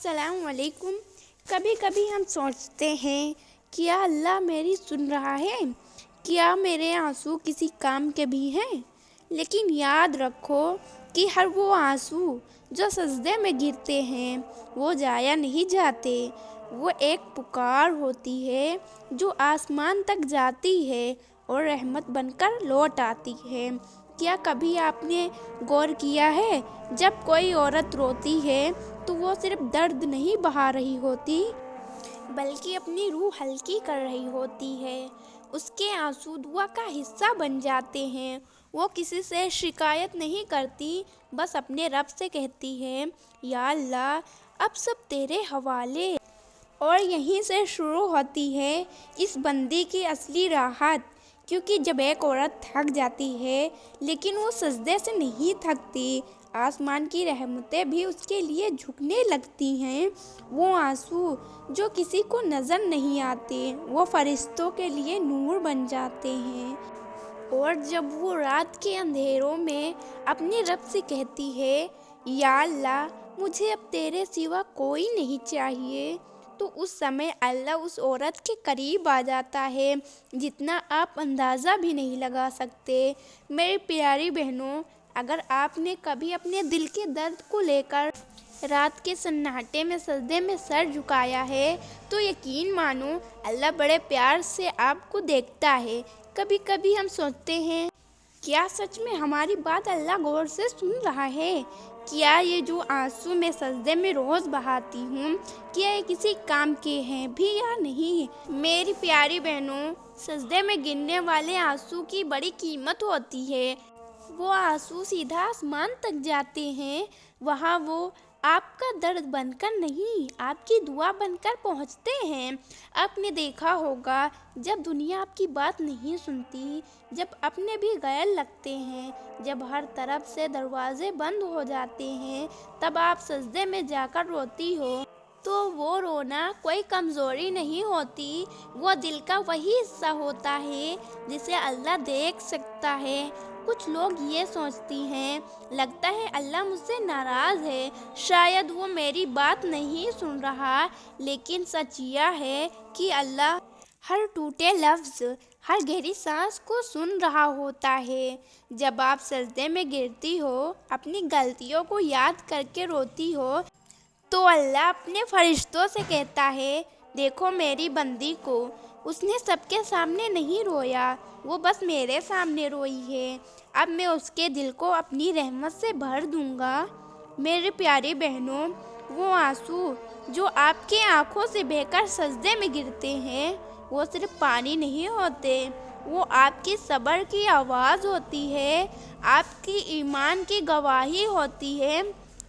अस्सलाम वालेकुम। कभी कभी हम सोचते हैं क्या अल्लाह मेरी सुन रहा है, क्या मेरे आंसू किसी काम के भी हैं। लेकिन याद रखो कि हर वो आंसू जो सजदे में गिरते हैं वो जाया नहीं जाते। वो एक पुकार होती है जो आसमान तक जाती है और रहमत बनकर लौट आती है। क्या कभी आपने गौर किया है, जब कोई औरत रोती है तो वो सिर्फ दर्द नहीं बहा रही होती, बल्कि अपनी रूह हल्की कर रही होती है। उसके आंसू दुआ का हिस्सा बन जाते हैं। वो किसी से शिकायत नहीं करती, बस अपने रब से कहती है, या अल्लाह अब सब तेरे हवाले। और यहीं से शुरू होती है इस बंदी की असली राहत। क्योंकि जब एक औरत थक जाती है लेकिन वो सजदे से नहीं थकती, आसमान की रहमतें भी उसके लिए झुकने लगती हैं। वो आंसू जो किसी को नज़र नहीं आते, वो फरिश्तों के लिए नूर बन जाते हैं। और जब वो रात के अंधेरों में अपने रब से कहती है, या अल्लाह मुझे अब तेरे सिवा कोई नहीं चाहिए, तो उस समय अल्लाह उस औरत के करीब आ जाता है जितना आप अंदाज़ा भी नहीं लगा सकते। मेरी प्यारी बहनों, अगर आपने कभी अपने दिल के दर्द को लेकर रात के सन्नाटे में सजदे में सर झुकाया है तो यकीन मानो अल्लाह बड़े प्यार से आपको देखता है। कभी कभी हम सोचते हैं, क्या सच में हमारी बात अल्लाह गौर से सुन रहा है? क्या ये जो आंसू मैं सजदे में रोज़ बहाती हूँ, क्या ये किसी काम के हैं भी या नहीं? मेरी प्यारी बहनों, सजदे में गिरने वाले आंसू की बड़ी कीमत होती है। वो आंसू सीधा आसमान तक जाते हैं। वहाँ वो आपका दर्द बनकर नहीं, आपकी दुआ बनकर पहुँचते हैं। आपने देखा होगा, जब दुनिया आपकी बात नहीं सुनती, जब अपने भी गैर लगते हैं, जब हर तरफ से दरवाजे बंद हो जाते हैं, तब आप सजदे में जाकर रोती हो, तो वो रोना कोई कमज़ोरी नहीं होती। वो दिल का वही हिस्सा होता है जिसे अल्लाह देख सकता है। कुछ लोग ये सोचती हैं, लगता है अल्लाह मुझसे नाराज़ है, शायद वो मेरी बात नहीं सुन रहा। लेकिन सच यह है कि अल्लाह हर टूटे लफ्ज़, हर गहरी सांस को सुन रहा होता है। जब आप सजदे में गिरती हो, अपनी गलतियों को याद करके रोती हो, तो अल्लाह अपने फरिश्तों से कहता है, देखो मेरी बंदी को, उसने सबके सामने नहीं रोया, वो बस मेरे सामने रोई है। अब मैं उसके दिल को अपनी रहमत से भर दूंगा। मेरी प्यारी बहनों, वो आंसू जो आपके आँखों से बहकर सजदे में गिरते हैं, वो सिर्फ पानी नहीं होते, वो आपकी सब्र की आवाज़ होती है, आपकी ईमान की गवाही होती है,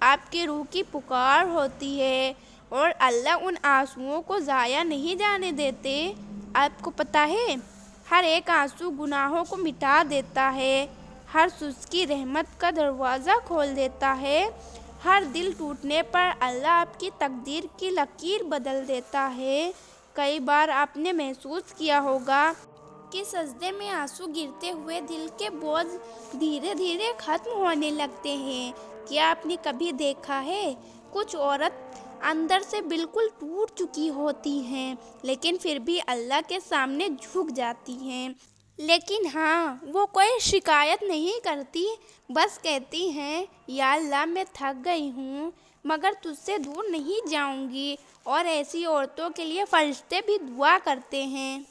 आपकी रूह की पुकार होती है। और अल्लाह उन आंसुओं को ज़ाया नहीं जाने देते। आपको पता है, हर एक आंसू गुनाहों को मिटा देता है, हर सुस्की रहमत का दरवाज़ा खोल देता है। हर दिल टूटने पर अल्लाह आपकी तकदीर की लकीर बदल देता है। कई बार आपने महसूस किया होगा कि सजदे में आंसू गिरते हुए दिल के बोझ धीरे धीरे खत्म होने लगते हैं। क्या आपने कभी देखा है, कुछ औरत अंदर से बिल्कुल टूट चुकी होती हैं, लेकिन फिर भी अल्लाह के सामने झुक जाती हैं। लेकिन हाँ, वो कोई शिकायत नहीं करती, बस कहती हैं, या अल्लाह मैं थक गई हूँ, मगर तुझसे दूर नहीं जाऊँगी। और ऐसी औरतों के लिए फरिश्ते भी दुआ करते हैं।